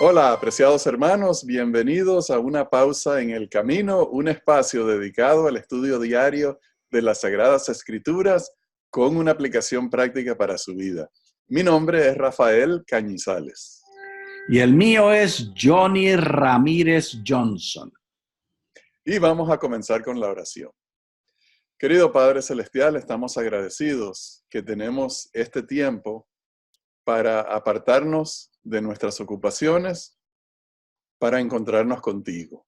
Hola, apreciados hermanos, bienvenidos a Una Pausa en el Camino, un espacio dedicado al estudio diario de las Sagradas Escrituras con una aplicación práctica para su vida. Mi nombre es Rafael Cañizales. Y el mío es Johnny Ramírez Johnson. Y vamos a comenzar con la oración. Querido Padre Celestial, estamos agradecidos que tenemos este tiempo para apartarnos de nuestras ocupaciones para encontrarnos contigo.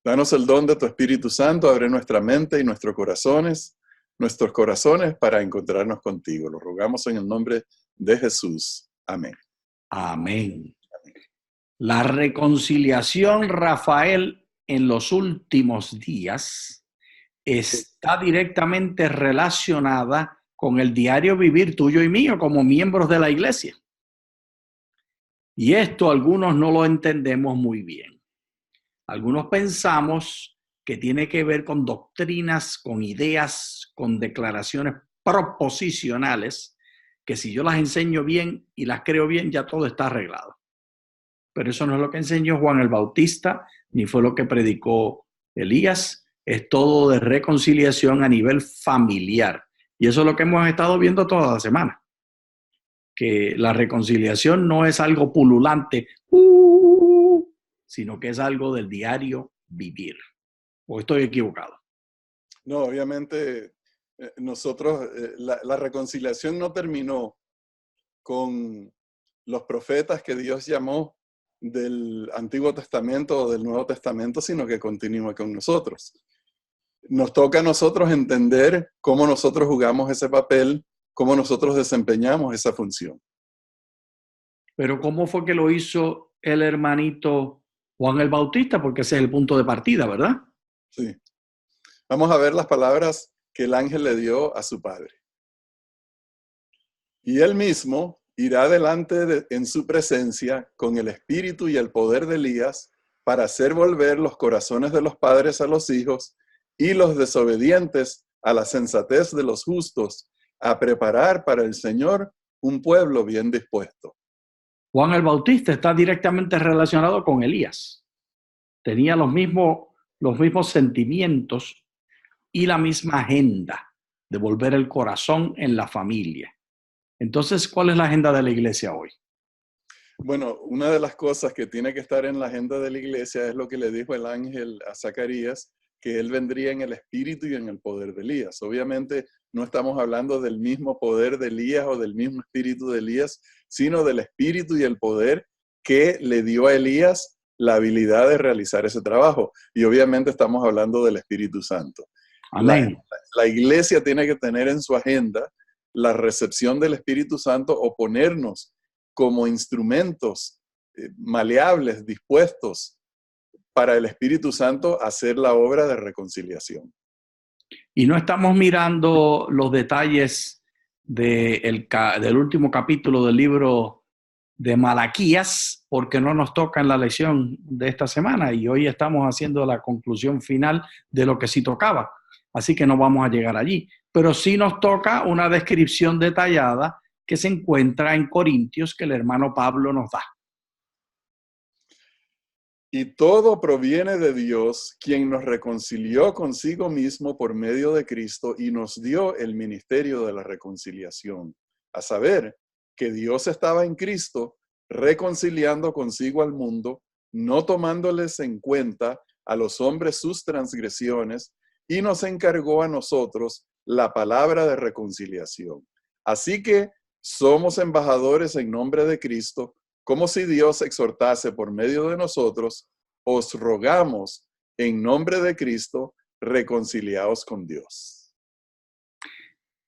Danos el don de tu Espíritu Santo, abre nuestra mente y nuestros corazones para encontrarnos contigo. Lo rogamos en el nombre de Jesús. Amén. Amén. La reconciliación, Rafael, en los últimos días está directamente relacionada con el diario vivir tuyo y mío como miembros de la iglesia. Y esto algunos no lo entendemos muy bien. Algunos pensamos que tiene que ver con doctrinas, con ideas, con declaraciones proposicionales, que si yo las enseño bien y las creo bien, ya todo está arreglado. Pero eso no es lo que enseñó Juan el Bautista, ni fue lo que predicó Elías. Es todo de reconciliación a nivel familiar. Y eso es lo que hemos estado viendo toda la semana. Que la reconciliación no es algo pululante, sino que es algo del diario vivir. ¿O estoy equivocado? No, obviamente nosotros, la reconciliación no terminó con los profetas que Dios llamó del Antiguo Testamento o del Nuevo Testamento, sino que continúa con nosotros. Nos toca a nosotros entender cómo nosotros jugamos ese papel, cómo nosotros desempeñamos esa función. Pero ¿cómo fue que lo hizo el hermanito Juan el Bautista? Porque ese es el punto de partida, ¿verdad? Sí. Vamos a ver las palabras que el ángel le dio a su padre. Y él mismo irá delante en su presencia con el espíritu y el poder de Elías para hacer volver los corazones de los padres a los hijos y los desobedientes a la sensatez de los justos, a preparar para el Señor un pueblo bien dispuesto. Juan el Bautista está directamente relacionado con Elías. Tenía los mismos sentimientos y la misma agenda de volver el corazón en la familia. Entonces, ¿cuál es la agenda de la iglesia hoy? Bueno, una de las cosas que tiene que estar en la agenda de la iglesia es lo que le dijo el ángel a Zacarías, que él vendría en el espíritu y en el poder de Elías. Obviamente no estamos hablando del mismo poder de Elías o del mismo espíritu de Elías, sino del espíritu y el poder que le dio a Elías la habilidad de realizar ese trabajo. Y obviamente estamos hablando del Espíritu Santo. Amén. La iglesia tiene que tener en su agenda la recepción del Espíritu Santo o ponernos como instrumentos maleables, dispuestos para el Espíritu Santo hacer la obra de reconciliación. Y no estamos mirando los detalles del último capítulo del libro de Malaquías, porque no nos toca en la lección de esta semana y hoy estamos haciendo la conclusión final de lo que sí tocaba. Así que no vamos a llegar allí. Pero sí nos toca una descripción detallada que se encuentra en Corintios que el hermano Pablo nos da. Y todo proviene de Dios, quien nos reconcilió consigo mismo por medio de Cristo y nos dio el ministerio de la reconciliación. A saber, que Dios estaba en Cristo reconciliando consigo al mundo, no tomándoles en cuenta a los hombres sus transgresiones, y nos encargó a nosotros la palabra de reconciliación. Así que somos embajadores en nombre de Cristo, como si Dios exhortase por medio de nosotros, os rogamos en nombre de Cristo, reconciliaos con Dios.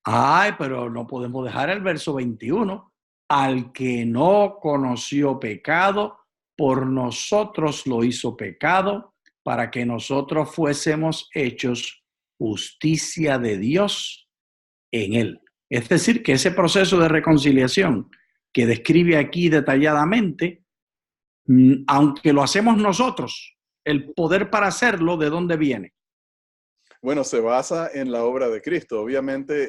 Ay, pero no podemos dejar el verso 21. Al que no conoció pecado, por nosotros lo hizo pecado, para que nosotros fuésemos hechos justicia de Dios en él. Es decir, que ese proceso de reconciliación que describe aquí detalladamente, aunque lo hacemos nosotros, el poder para hacerlo, ¿de dónde viene? Bueno, se basa en la obra de Cristo. Obviamente,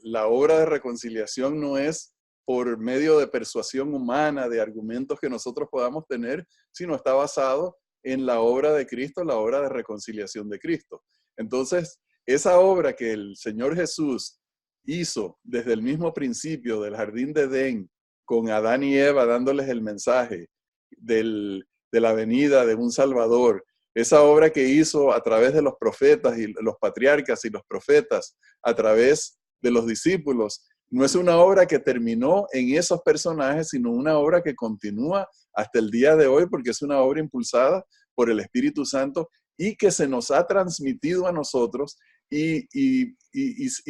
la obra de reconciliación no es por medio de persuasión humana, de argumentos que nosotros podamos tener, sino está basado en la obra de Cristo, la obra de reconciliación de Cristo. Entonces, esa obra que el Señor Jesús hizo desde el mismo principio del jardín de Edén, con Adán y Eva dándoles el mensaje de la venida de un Salvador, esa obra que hizo a través de los profetas y los patriarcas y los profetas, a través de los discípulos, no es una obra que terminó en esos personajes, sino una obra que continúa hasta el día de hoy, porque es una obra impulsada por el Espíritu Santo y que se nos ha transmitido a nosotros y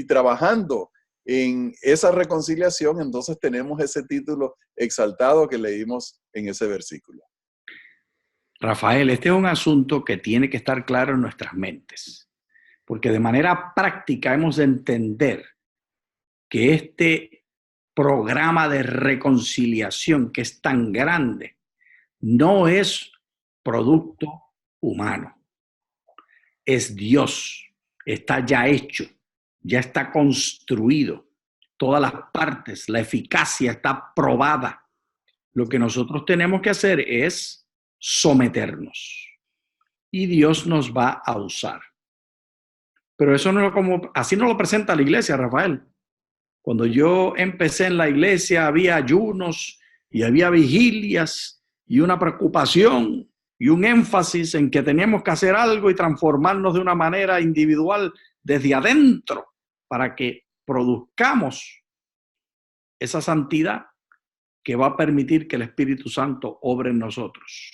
trabajando en esa reconciliación, entonces tenemos ese título exaltado que leímos en ese versículo. Rafael, este es un asunto que tiene que estar claro en nuestras mentes, porque de manera práctica hemos de entender que este programa de reconciliación que es tan grande no es producto humano, es Dios, está ya hecho, ya está construido, todas las partes, la eficacia está probada. Lo que nosotros tenemos que hacer es someternos y Dios nos va a usar. Pero eso no es como, así no lo presenta la iglesia, Rafael. Cuando yo empecé en la iglesia había ayunos y había vigilias y una preocupación y un énfasis en que teníamos que hacer algo y transformarnos de una manera individual desde adentro para que produzcamos esa santidad que va a permitir que el Espíritu Santo obre en nosotros.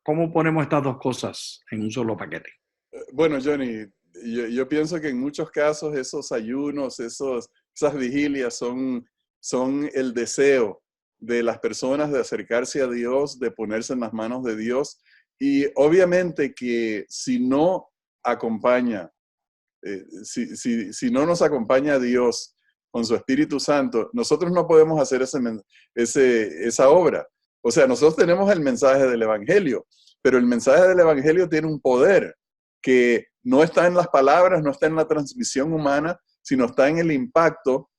¿Cómo ponemos estas dos cosas en un solo paquete? Bueno, Johnny, yo pienso que en muchos casos esos ayunos, esas vigilias son el deseo de las personas de acercarse a Dios, de ponerse en las manos de Dios. Y obviamente que si no acompaña, si no nos acompaña Dios con su Espíritu Santo, nosotros no podemos hacer esa obra. O sea, nosotros tenemos el mensaje del Evangelio, pero el mensaje del Evangelio tiene un poder que no está en las palabras, no está en la transmisión humana, sino está en el impacto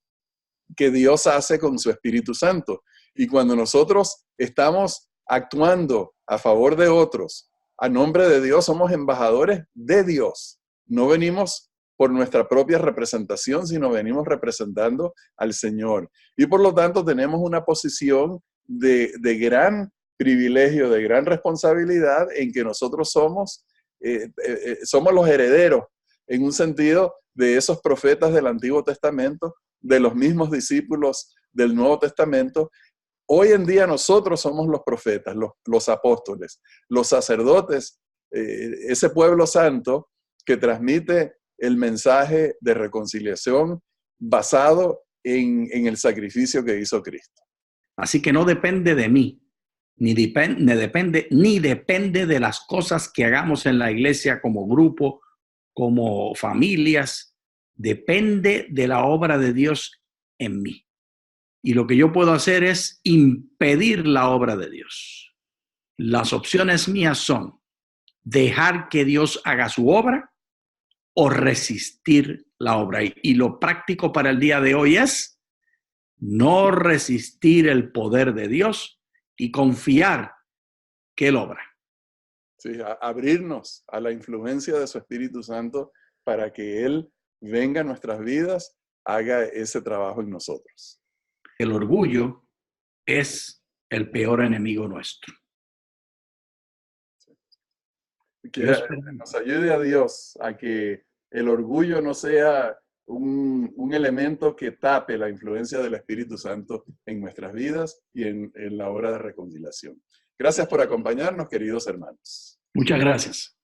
que Dios hace con su Espíritu Santo. Y cuando nosotros estamos actuando a favor de otros, a nombre de Dios, somos embajadores de Dios. No venimos por nuestra propia representación, sino venimos representando al Señor. Y por lo tanto tenemos una posición de gran privilegio, de gran responsabilidad en que nosotros somos los herederos, en un sentido, de esos profetas del Antiguo Testamento, de los mismos discípulos del Nuevo Testamento. Hoy en día nosotros somos los profetas, los apóstoles, los sacerdotes, ese pueblo santo que transmite el mensaje de reconciliación basado en el sacrificio que hizo Cristo. Así que no depende de mí, ni depende de las cosas que hagamos en la iglesia como grupo, como familias. Depende de la obra de Dios en mí. Y lo que yo puedo hacer es impedir la obra de Dios. Las opciones mías son dejar que Dios haga su obra o resistir la obra. Y lo práctico para el día de hoy es no resistir el poder de Dios y confiar que Él obra. Sí, abrirnos a la influencia de su Espíritu Santo para que Él venga a nuestras vidas, haga ese trabajo en nosotros. El orgullo es el peor enemigo nuestro. Que nos ayude a Dios a que el orgullo no sea un elemento que tape la influencia del Espíritu Santo en nuestras vidas y en la obra de reconciliación. Gracias por acompañarnos, queridos hermanos. Muchas gracias.